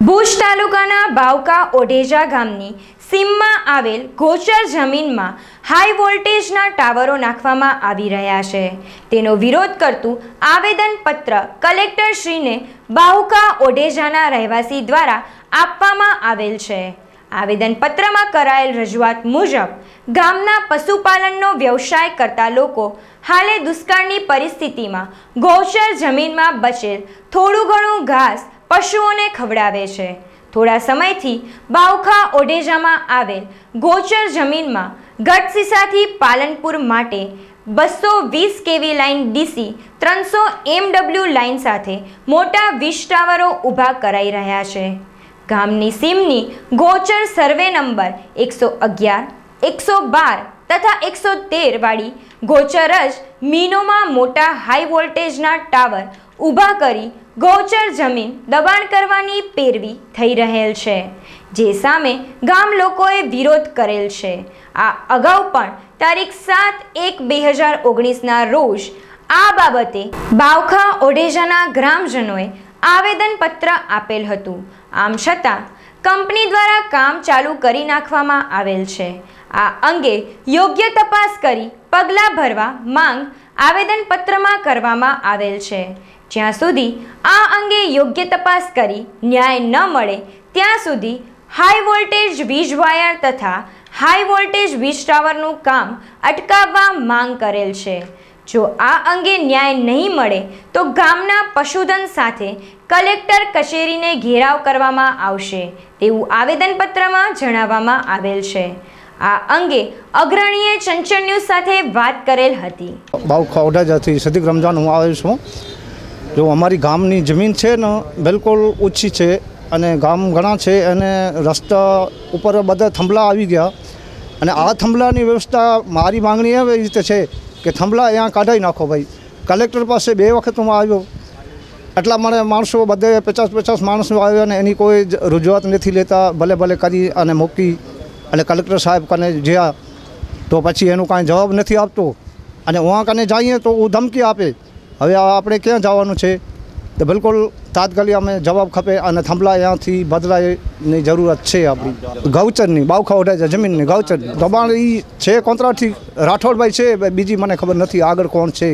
ભુજ તાલુકાના બાવકા ઓઢેજા ગામની સીમમાં આવેલ ગોચર જમીનમાં હાઈ વોલ્ટેજના ટાવરો નાખવામાં આવી રહ્યા છે। તેનો વિરોધ કરતું આવેદનપત્ર કલેક્ટરશ્રીને બાવકા ઓઢેજાના રહેવાસી દ્વારા આપવામાં આવેલ છે। આવેદનપત્રમાં કરાયેલ રજૂઆત મુજબ ગામના પશુપાલનનો વ્યવસાય કરતા લોકો હાલે દુષ્કાળની પરિસ્થિતિમાં ગોચર જમીનમાં બચેલ થોડું ઘણું ઘાસ પશુઓને ખવડાવે છે। થોડા સમયથી બાવખા ઓઢેજામાં આવેલ ગોચર જમીનમાં ગઢસીસાથી પાલનપુર માટે 220 kV line DC 300 MW line સાથે મોટા વીજ ટાવરો ઊભા કરાઈ રહ્યા છે। ગામની સીમની ગોચર સર્વે નંબર 111, 112 તથા 113 વાળી ગોચર જ મીનોમાં મોટા હાઈ વોલ્ટેજના ટાવર ઊભા કરી ગૌચર જમીન દબાણ કરવાની પેરવી થઈ રહેલ છે, જે સામે ગામ લોકોએ વિરોધ કરેલ છે। આ અગાઉ પણ તારીખ 7/1/2019ના રોજ આ બાબતે બાવખા ઓઢેજાના ગ્રામજનોએ આવેદનપત્ર આપેલ હતું। આમ છતાં કંપની દ્વારા કામ ચાલુ કરી નાખવામાં આવેલ છે। આ અંગે યોગ્ય તપાસ કરી પગલાં ભરવા માંગ આવેદનપત્રમાં કરવામાં આવેલ છે। જ્યાં સુધી આ અંગે યોગ્ય તપાસ કરી ન્યાય ન મળે ત્યાં સુધી હાઈ વોલ્ટેજ વીજ વાયર તથા હાઈ વોલ્ટેજ વીજ ટાવરનું કામ અટકાવવા માંગ કરેલ છે। જો આ અંગે ન્યાય નહીં મળે તો ગામના પશુધન સાથે કલેક્ટર કચેરીને ઘેરાવ કરવામાં આવશે તેવું આવેદનપત્રમાં જણાવવામાં આવેલ છે। આ અંગે અગ્રણીએ ચંચળ ન્યૂઝ સાથે વાત કરેલ હતી। બાવખા ઓઢેજાથી સદીક રમજાન હું આવ્યો છું। जो हमारी गामनी जमीन है ने बिल्कुल ऊँची है અને ગામ ઘણા છે અને રસ્તા ઉપર બધા થંભલા આવી ગયા અને આ થંભલાની વ્યવસ્થા મારી માંગણી એવી રીતે છે કે થંભલા અહીંયા કાઢાઈ નાખો ભાઈ। કલેક્ટર પાસે 2 વખત હું આવ્યો, એટલા મને માણસો બધે 50 માણસો આવ્યા અને એની કોઈ રજૂઆત નથી લેતા, ભલે ભલે કરી અને મૂકી અને કલેક્ટર સાહેબ કને જ્યાં તો પછી એનું કાંઈ જવાબ નથી આપતો અને વहाँ કને જઈએ તો वो ધમકી આપે। હવે આપણે ક્યાં જવાનું છે તો બિલકુલ તાત્કાલિક અમે જવાબ ખપે અને થંભલા અહીંયાથી બદલાયની જરૂરત છે આપણી ગૌચરની બાવખા ઓઢેજા જમીનની ગૌચરની દબાણ એ છે કોન્ટ્રાક્ટથી રાઠોડભાઈ છે, બીજી મને ખબર નથી આગળ કોણ છે।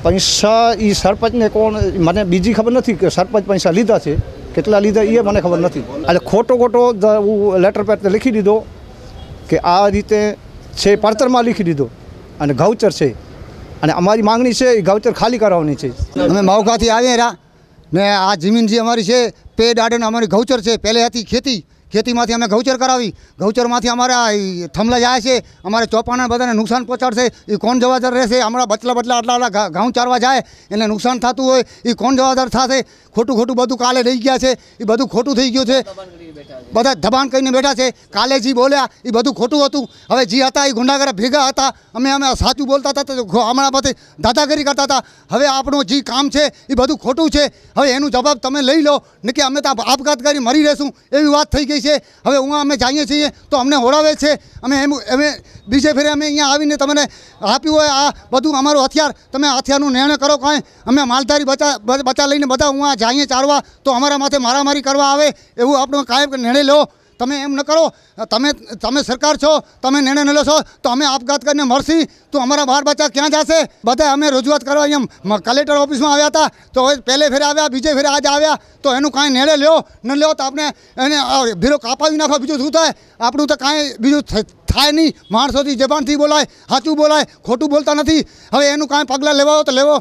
પૈસા એ સરપંચને કોણ મને બીજી ખબર નથી કે સરપંચ પૈસા લીધા છે, કેટલા લીધા એ મને ખબર નથી। એટલે ખોટો લેટર પેડ લખી દીધો કે આ રીતે છે, પડતરમાં લખી દીધો અને ગૌચર છે અને અમારી માંગણી છે એ ગૌચર ખાલી કરાવવાની છે। અમે માવખાથી આવ્યા રહ્યા ને આ જમીન જે અમારી છે પેડ આડે અમારી ગૌચર છે, પહેલે હતી ખેતીમાંથી અમે ગૌચર કરાવી, ગૌચરમાંથી અમારા થંભલા જાય છે, અમારે ચોપાના બધાને નુકસાન પહોંચાડશે એ કોણ જવાબદાર રહેશે? હમણાં બચલા આટલા ઘઉં ચારવા જાય એને નુકસાન થતું હોય એ કોણ જવાબદાર થશે? ખોટું બધું કાલે રહી ગયા છે, એ બધું ખોટું થઈ ગયું છે, બધા દબાણ કરીને બેઠા છે। કાલે જે બોલ્યા એ બધું ખોટું હતું, હવે જે હતા એ ગુંડાગરા ભેગા હતા, અમે સાચું બોલતા હતા તો હમણાં બધે દાદાગીરી કરતા હતા। હવે આપણું જે કામ છે એ બધું ખોટું છે, હવે એનું જવાબ તમે લઈ લો ને કે અમે તો આપઘાત કરી મરી રહેશું એવી વાત થઈ ગઈ છે। હવે હું અમે જઈએ છીએ તો અમને હોડાવે છે, અમે બીજે ફેરે અમે અહીંયા આવીને તમને આપ્યું હોય આ બધું અમારું હથિયાર, તમે હથિયારનું નિર્ણય કરો કાંઈ। અમે માલધારી બચા લઈને બધા હું જઈએ ચારવા તો અમારા માથે મારામારી કરવા આવે એવું આપણો કાંઈ નિર્ણય લો। તમે એમ ન કરો, તમે સરકાર છો, તમે નિર્ણય ન લો છો તો અમે આપઘાત કરીને મરશી તો અમારા બાળ બચ્ચા ક્યાં જશે? બધા અમે રજૂઆત કરવા એમ કલેક્ટર ઓફિસમાં આવ્યા હતા તો હવે પહેલે ફેરે આવ્યા, બીજે ફેરે આજે આવ્યા તો એનું કાંઈ નિર્ણય લ્યો ન લ્યો તો આપણે એને ભીરો કાપાવી નાખો, બીજું શું થાય? આપણું તો કાંઈ બીજું થાય નહીં, માણસોથી જબાનથી બોલાય, સાચું બોલાય, ખોટું બોલતા નથી। હવે એનું કાંઈ પગલાં લેવા તો લેવો